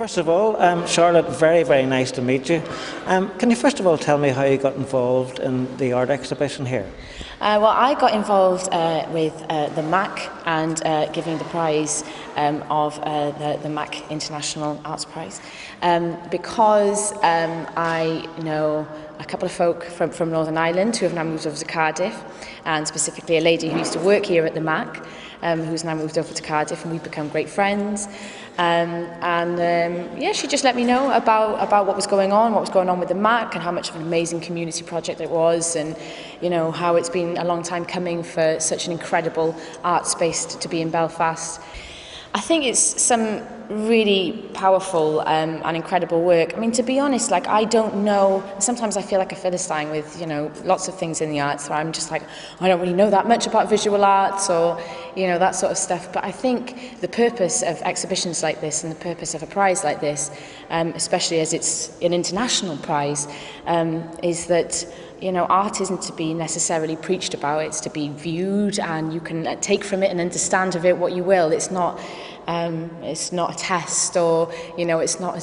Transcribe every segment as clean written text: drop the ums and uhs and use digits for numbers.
First of all, Charlotte, very, very nice to meet you. Can you first of all tell me how you got involved in the art exhibition here? Well, I got involved with the MAC and giving the prize of the MAC International Arts Prize because I know a couple of folk from Northern Ireland who have now moved over to Cardiff, and specifically a lady who used to work here at the MAC who's now moved over to Cardiff, and we've become great friends. Yeah, she just let me know about what was going on with the MAC, and how much of an amazing community project it was, and you know how it's been a long time coming for such an incredible art space to be in Belfast. I think it's some really powerful and incredible work. I mean, to be honest, like, I don't know, sometimes I feel like a Philistine with, you know, lots of things in the arts where I'm just like, I don't really know that much about visual arts or, you know, that sort of stuff. But I think the purpose of exhibitions like this and the purpose of a prize like this, especially as it's an international prize, is that, you know, art isn't to be necessarily preached about, it's to be viewed, and you can take from it and understand of it what you will. It's not a test, or, you know, it's not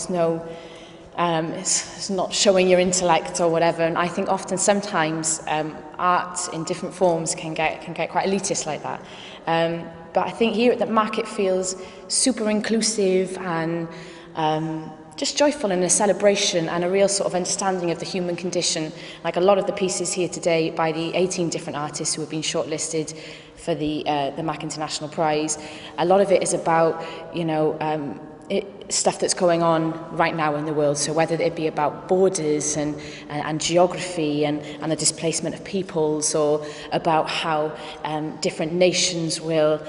showing your intellect or whatever. And I think often sometimes art in different forms can get quite elitist like that. But I think here at the MAC it feels super inclusive and just joyful, and a celebration and a real sort of understanding of the human condition. Like a lot of the pieces here today by the 18 different artists who have been shortlisted for the MAC International Prize, a lot of it is about, you know, stuff that's going on right now in the world. So whether it be about borders and geography and the displacement of peoples, or about how different nations will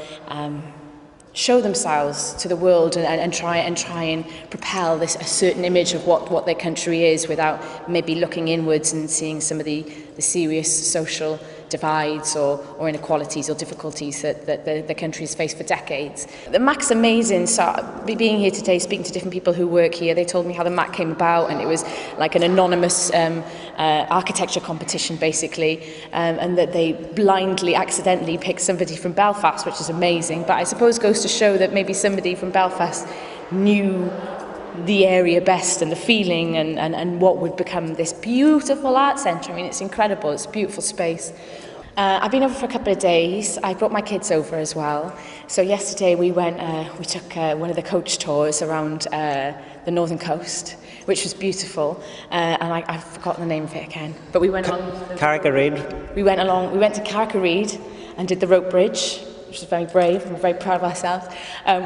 show themselves to the world and try and propel a certain image of what their country is, without maybe looking inwards and seeing some of the serious social divides or inequalities or difficulties that the country has faced for decades. The MAC's amazing. So being here today, speaking to different people who work here, they told me how the MAC came about, and it was like an anonymous architecture competition basically, and that they blindly, accidentally picked somebody from Belfast, which is amazing. But I suppose goes to show that maybe somebody from Belfast knew the area best, and the feeling, and what would become this beautiful art centre. I mean, it's incredible, it's a beautiful space. I've been over for a couple of days. I brought my kids over as well. So yesterday we took one of the coach tours around the northern coast, which was beautiful, and I've forgotten the name of it again. But we went along Carrick-a-Reid. We went to Carrick-a-Reid and did the rope bridge, which was very brave. I'm very proud of ourselves,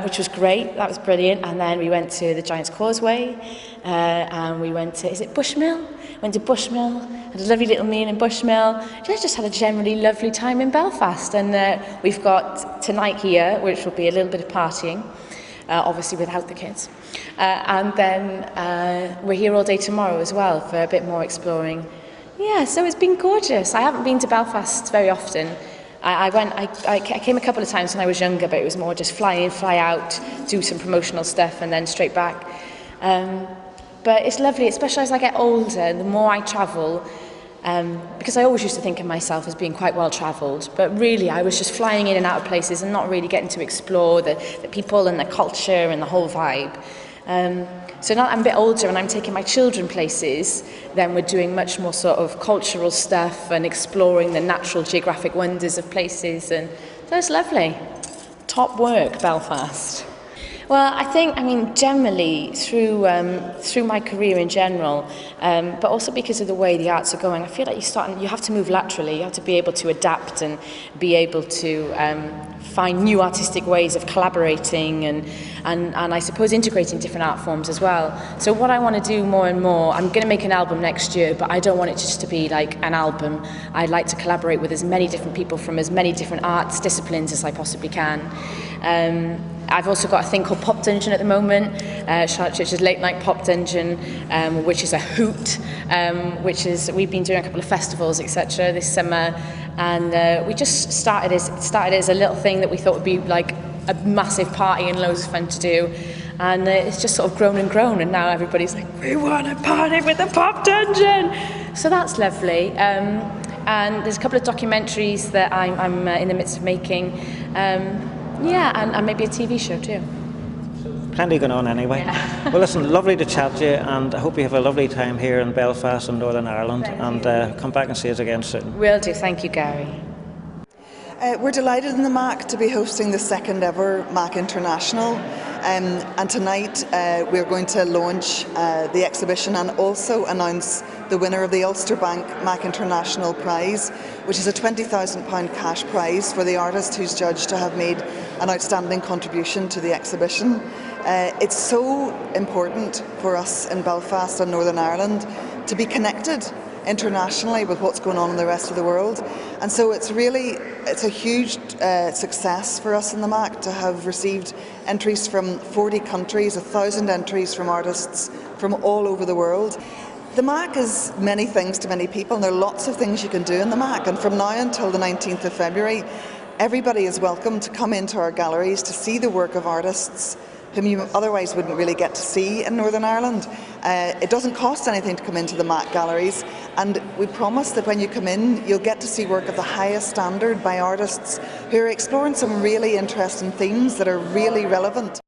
which was great. That was brilliant. And then we went to the Giant's Causeway, and we went to, is it Bushmill? Went to Bushmill, had a lovely little meal in Bushmill. Just had a generally lovely time in Belfast. And we've got tonight here, which will be a little bit of partying, obviously without the kids. And then we're here all day tomorrow as well for a bit more exploring. Yeah, so it's been gorgeous. I haven't been to Belfast very often. I came a couple of times when I was younger, but it was more just fly in, fly out, do some promotional stuff, and then straight back. But it's lovely, especially as I get older, and the more I travel, because I always used to think of myself as being quite well travelled, but really I was just flying in and out of places and not really getting to explore the people and the culture and the whole vibe. So now I'm a bit older and I'm taking my children places, then we're doing much more sort of cultural stuff and exploring the natural geographic wonders of places, and so it's lovely. Top work, Belfast. Well, I mean, generally, through my career in general, but also because of the way the arts are going, I feel like you have to move laterally. You have to be able to adapt and be able to find new artistic ways of collaborating and I suppose integrating different art forms as well. So what I want to do more and more, I'm going to make an album next year, but I don't want it just to be like an album. I'd like to collaborate with as many different people from as many different arts disciplines as I possibly can. I've also got a thing called Pop Dungeon at the moment, Charlotte Church's Late Night Pop Dungeon, which is a hoot, we've been doing a couple of festivals, etc. this summer, and we just started as a little thing that we thought would be like a massive party and loads of fun to do, and it's just sort of grown, and now everybody's like, we want to party with the Pop Dungeon! So that's lovely. And there's a couple of documentaries that I'm in the midst of making. Yeah, and maybe a TV show too. plenty going on anyway. Yeah. Well, listen, lovely to chat to you, and I hope you have a lovely time here in Belfast in Northern Ireland, and come back and see us again soon. Will do. Thank you, Gary. We're delighted in the MAC to be hosting the second ever MAC International, and tonight we're going to launch the exhibition and also announce the winner of the Ulster Bank MAC International Prize, which is a £20,000 cash prize for the artist who's judged to have made an outstanding contribution to the exhibition. It's so important for us in Belfast and Northern Ireland to be connected internationally with what's going on in the rest of the world, and so it's a huge success for us in the MAC to have received entries from 40 countries, 1,000 entries from artists from all over the world. The MAC is many things to many people, and there are lots of things you can do in the MAC, and from now until the 19th of February everybody is welcome to come into our galleries to see the work of artists whom you otherwise wouldn't really get to see in Northern Ireland. It doesn't cost anything to come into the MAC galleries, and we promise that when you come in you'll get to see work of the highest standard by artists who are exploring some really interesting themes that are really relevant.